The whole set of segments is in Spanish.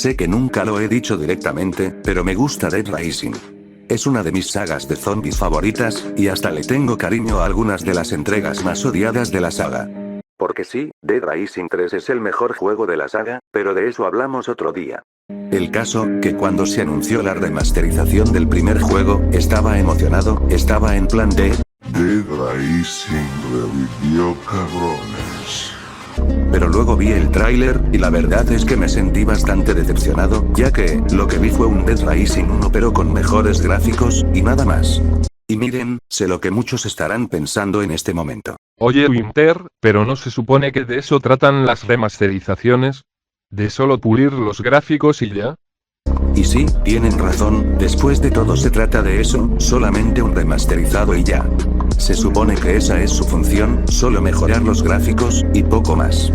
Sé que nunca lo he dicho directamente, pero me gusta Dead Rising. Es una de mis sagas de zombies favoritas, y hasta le tengo cariño a algunas de las entregas más odiadas de la saga. Porque sí, Dead Rising 3 es el mejor juego de la saga, pero de eso hablamos otro día. El caso, que cuando se anunció la remasterización del primer juego, estaba emocionado, estaba en plan de... Dead Rising revivió, cabrones. Pero luego vi el tráiler, y la verdad es que me sentí bastante decepcionado, ya que, lo que vi fue un Dead Rising 1 pero con mejores gráficos, y nada más. Y miren, sé lo que muchos estarán pensando en este momento. Oye Winter, ¿pero no se supone que de eso tratan las remasterizaciones? ¿De solo pulir los gráficos y ya? Y sí, tienen razón, después de todo se trata de eso, solamente un remasterizado y ya. Se supone que esa es su función, solo mejorar los gráficos, y poco más.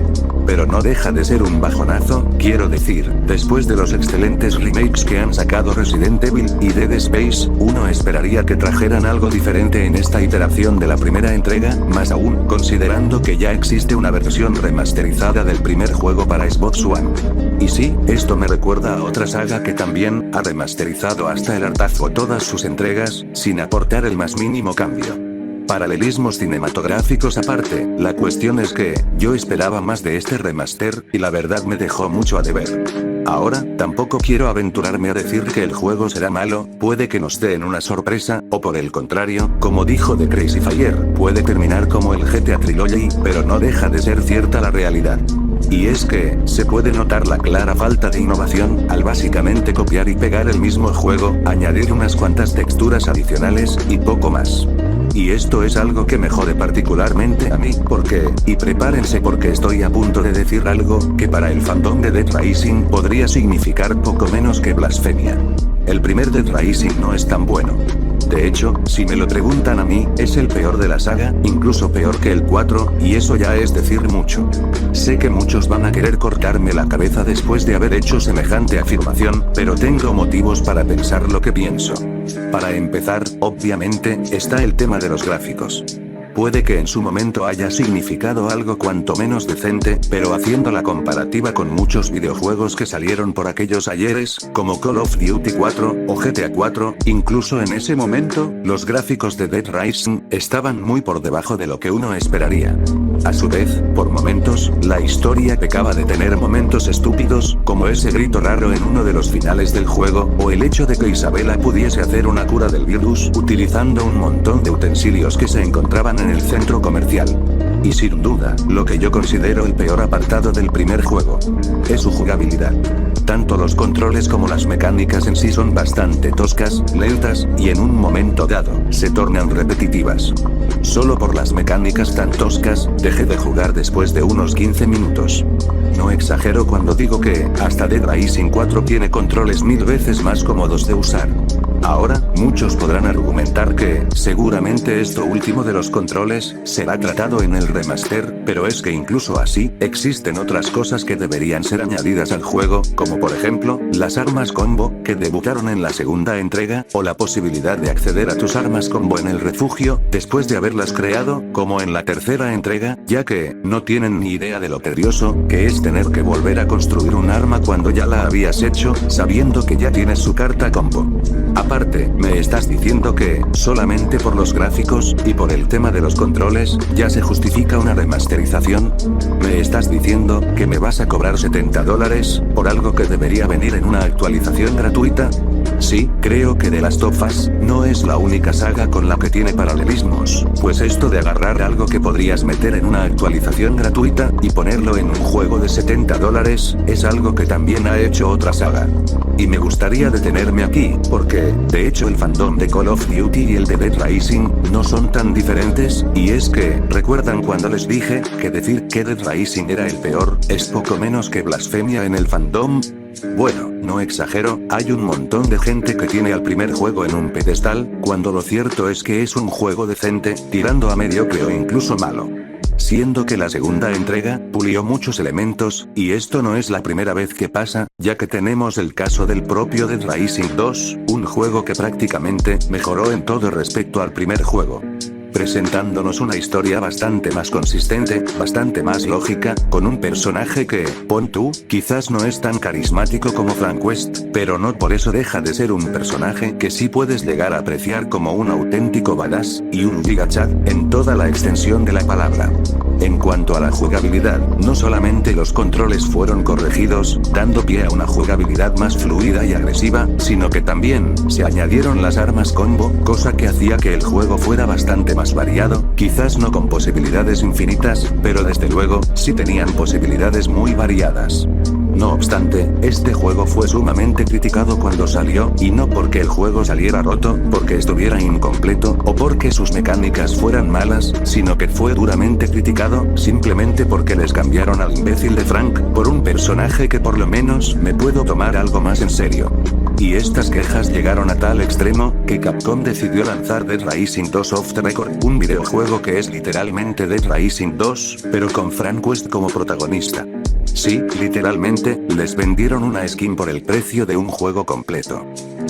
Pero no deja de ser un bajonazo, quiero decir, después de los excelentes remakes que han sacado Resident Evil y Dead Space, uno esperaría que trajeran algo diferente en esta iteración de la primera entrega, más aún, considerando que ya existe una versión remasterizada del primer juego para Xbox One. Y sí, esto me recuerda a otra saga que también ha remasterizado hasta el hartazgo todas sus entregas, sin aportar el más mínimo cambio. Paralelismos cinematográficos aparte, la cuestión es que, yo esperaba más de este remaster, y la verdad me dejó mucho a deber. Ahora, tampoco quiero aventurarme a decir que el juego será malo, puede que nos den una sorpresa, o por el contrario, como dijo The Crazy Fire, puede terminar como el GTA Trilogy, pero no deja de ser cierta la realidad. Y es que, se puede notar la clara falta de innovación, al básicamente copiar y pegar el mismo juego, añadir unas cuantas texturas adicionales, y poco más. Y esto es algo que me jode particularmente a mí, porque, y prepárense porque estoy a punto de decir algo, que para el fandom de Dead Rising podría significar poco menos que blasfemia. El primer Dead Rising no es tan bueno. De hecho, si me lo preguntan a mí, es el peor de la saga, incluso peor que el 4, y eso ya es decir mucho. Sé que muchos van a querer cortarme la cabeza después de haber hecho semejante afirmación, pero tengo motivos para pensar lo que pienso. Para empezar, obviamente, está el tema de los gráficos. Puede que en su momento haya significado algo cuanto menos decente, pero haciendo la comparativa con muchos videojuegos que salieron por aquellos ayeres, como Call of Duty 4, o GTA 4, incluso en ese momento, los gráficos de Dead Rising, estaban muy por debajo de lo que uno esperaría. A su vez, por momentos, la historia pecaba de tener momentos estúpidos, como ese grito raro en uno de los finales del juego, o el hecho de que Isabela pudiese hacer una cura del virus, utilizando un montón de utensilios que se encontraban en el centro comercial. Y sin duda, lo que yo considero el peor apartado del primer juego es su jugabilidad. Tanto los controles como las mecánicas en sí son bastante toscas, lentas, y en un momento dado, se tornan repetitivas. Solo por las mecánicas tan toscas, dejé de jugar después de unos 15 minutos. No exagero cuando digo que, hasta Dead Rising 4 tiene controles 1000 veces más cómodos de usar. Ahora, muchos podrán argumentar que, seguramente esto último de los controles, será tratado en el remaster, pero es que incluso así, existen otras cosas que deberían ser añadidas al juego, como por ejemplo, las armas combo, que debutaron en la segunda entrega, o la posibilidad de acceder a tus armas combo en el refugio, después de haberlas creado, como en la tercera entrega, ya que, no tienen ni idea de lo tedioso, que es tener que volver a construir un arma cuando ya la habías hecho, sabiendo que ya tienes su carta combo. Aparte, me estás diciendo que, solamente por los gráficos, y por el tema de los controles, ya se justifica una remasterización. ¿Me estás diciendo que me vas a cobrar $70 por algo que debería venir en una actualización gratuita? Sí, creo que The Last of Us no es la única saga con la que tiene paralelismos, pues esto de agarrar algo que podrías meter en una actualización gratuita, y ponerlo en un juego de $70, es algo que también ha hecho otra saga. Y me gustaría detenerme aquí, porque, de hecho el fandom de Call of Duty y el de Dead Rising, no son tan diferentes, y es que, ¿recuerdan cuando les dije, que decir que Dead Rising era el peor, es poco menos que blasfemia en el fandom? Bueno, no exagero, hay un montón de gente que tiene al primer juego en un pedestal, cuando lo cierto es que es un juego decente, tirando a mediocre o incluso malo. Siendo que la segunda entrega, pulió muchos elementos, y esto no es la primera vez que pasa, ya que tenemos el caso del propio Dead Rising 2, un juego que prácticamente, mejoró en todo respecto al primer juego. presentándonos una historia bastante más consistente, bastante más lógica, con un personaje que, pon tú, quizás no es tan carismático como Frank West, pero no por eso deja de ser un personaje que sí puedes llegar a apreciar como un auténtico badass, y un gigachat, en toda la extensión de la palabra. En cuanto a la jugabilidad, no solamente los controles fueron corregidos, dando pie a una jugabilidad más fluida y agresiva, sino que también se añadieron las armas combo, cosa que hacía que el juego fuera bastante más variado, quizás no con posibilidades infinitas, pero desde luego, sí tenían posibilidades muy variadas. No obstante, este juego fue sumamente criticado cuando salió, y no porque el juego saliera roto, porque estuviera incompleto, o porque sus mecánicas fueran malas, sino que fue duramente criticado, simplemente porque les cambiaron al imbécil de Frank, por un personaje que por lo menos me puedo tomar algo más en serio. Y estas quejas llegaron a tal extremo, que Capcom decidió lanzar Dead Rising 2 Off the Record, un videojuego que es literalmente Dead Rising 2, pero con Frank West como protagonista. Sí, literalmente, les vendieron una skin por el precio de un juego completo.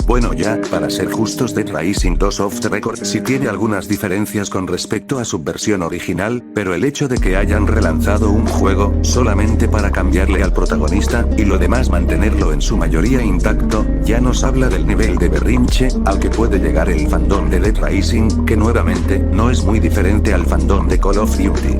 Bueno, ya, para ser justos, Dead Rising 2 Off the Record sí tiene algunas diferencias con respecto a su versión original, pero el hecho de que hayan relanzado un juego solamente para cambiarle al protagonista, y lo demás mantenerlo en su mayoría intacto, ya nos habla del nivel de berrinche al que puede llegar el fandom de Dead Rising, que nuevamente, no es muy diferente al fandom de Call of Duty.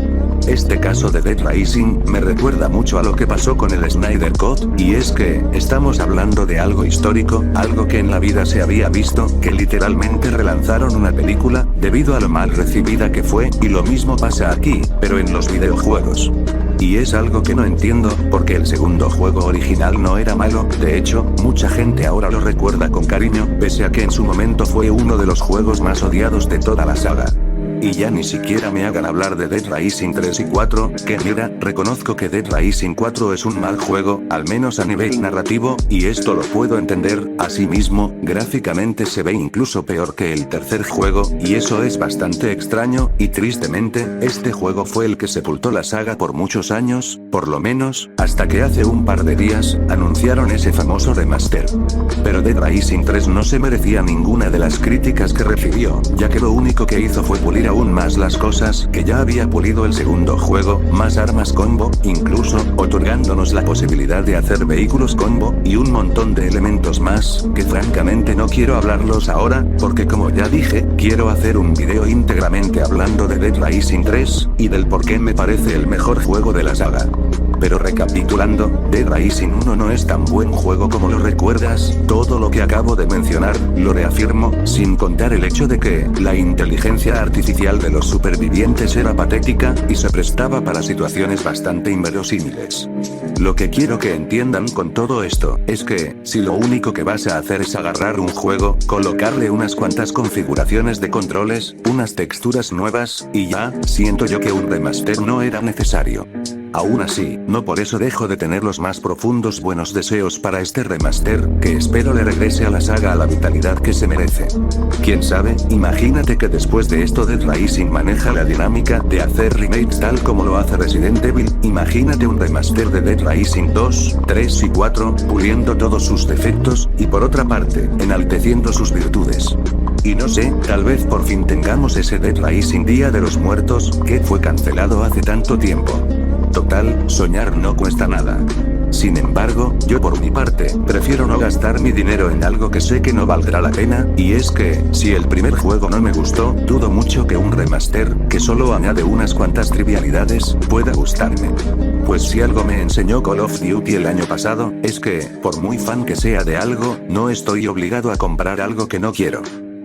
Este caso de Dead Rising me recuerda mucho a lo que pasó con el Snyder Cut, y es que, estamos hablando de algo histórico, algo que en la vida se había visto, que literalmente relanzaron una película, debido a lo mal recibida que fue, y lo mismo pasa aquí, pero en los videojuegos. Y es algo que no entiendo, porque el segundo juego original no era malo, de hecho, mucha gente ahora lo recuerda con cariño, pese a que en su momento fue uno de los juegos más odiados de toda la saga. Y ya ni siquiera me hagan hablar de Dead Rising 3 y 4, que mira, reconozco que Dead Rising 4 es un mal juego, al menos a nivel narrativo, y esto lo puedo entender, asimismo, gráficamente se ve incluso peor que el tercer juego, y eso es bastante extraño, y tristemente, este juego fue el que sepultó la saga por muchos años, por lo menos, hasta que hace un par de días, anunciaron ese famoso remaster. Pero Dead Rising 3 no se merecía ninguna de las críticas que recibió, ya que lo único que hizo fue pulir aún más las cosas que ya había pulido el segundo juego, más armas combo, incluso, otorgándonos la posibilidad de hacer vehículos combo, y un montón de elementos más, que francamente no quiero hablarlos ahora, porque como ya dije, quiero hacer un video íntegramente hablando de Dead Rising 3, y del por qué me parece el mejor juego de la saga. Pero recapitulando, Dead Rising 1 no es tan buen juego como lo recuerdas, todo lo que acabo de mencionar, lo reafirmo, sin contar el hecho de que, la inteligencia artificial de los supervivientes era patética, y se prestaba para situaciones bastante inverosímiles. Lo que quiero que entiendan con todo esto, es que, si lo único que vas a hacer es agarrar un juego, colocarle unas cuantas configuraciones de controles, unas texturas nuevas, y ya, siento yo que un remaster no era necesario. Aún así, no por eso dejo de tener los más profundos buenos deseos para este remaster, que espero le regrese a la saga a la vitalidad que se merece. Quién sabe, imagínate que después de esto Dead Rising maneja la dinámica de hacer remakes tal como lo hace Resident Evil, imagínate un remaster de Dead Rising 2, 3 y 4, puliendo todos sus defectos, y por otra parte, enalteciendo sus virtudes. Y no sé, tal vez por fin tengamos ese Dead Rising Día de los Muertos, que fue cancelado hace tanto tiempo. Total, soñar no cuesta nada. Sin embargo, yo por mi parte, prefiero no gastar mi dinero en algo que sé que no valdrá la pena, y es que, si el primer juego no me gustó, dudo mucho que un remaster, que solo añade unas cuantas trivialidades, pueda gustarme. Pues si algo me enseñó Call of Duty el año pasado, es que, por muy fan que sea de algo, no estoy obligado a comprar algo que no quiero.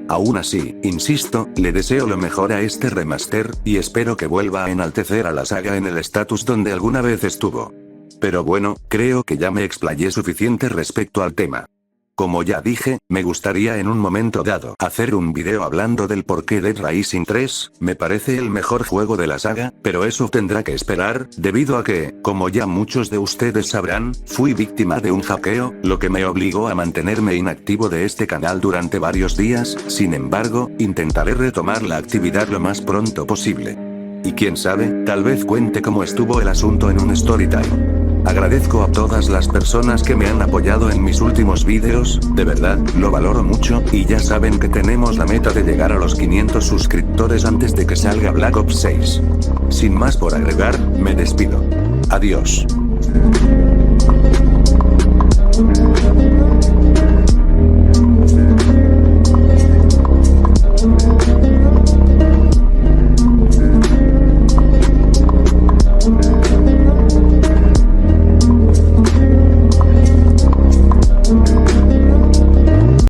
Aún así, insisto, le deseo lo mejor a este remaster, y espero que vuelva a enaltecer a la saga en el estatus donde alguna vez estuvo. Pero bueno, creo que ya me explayé suficiente respecto al tema. Como ya dije, me gustaría en un momento dado hacer un video hablando del por qué Dead Rising 3 me parece el mejor juego de la saga, pero eso tendrá que esperar, debido a que, como ya muchos de ustedes sabrán, fui víctima de un hackeo, lo que me obligó a mantenerme inactivo de este canal durante varios días. Sin embargo, intentaré retomar la actividad lo más pronto posible. Y quién sabe, tal vez cuente cómo estuvo el asunto en un storytime. Agradezco a todas las personas que me han apoyado en mis últimos vídeos, de verdad, lo valoro mucho, y ya saben que tenemos la meta de llegar a los 500 suscriptores antes de que salga Black Ops 6. Sin más por agregar, me despido. Adiós.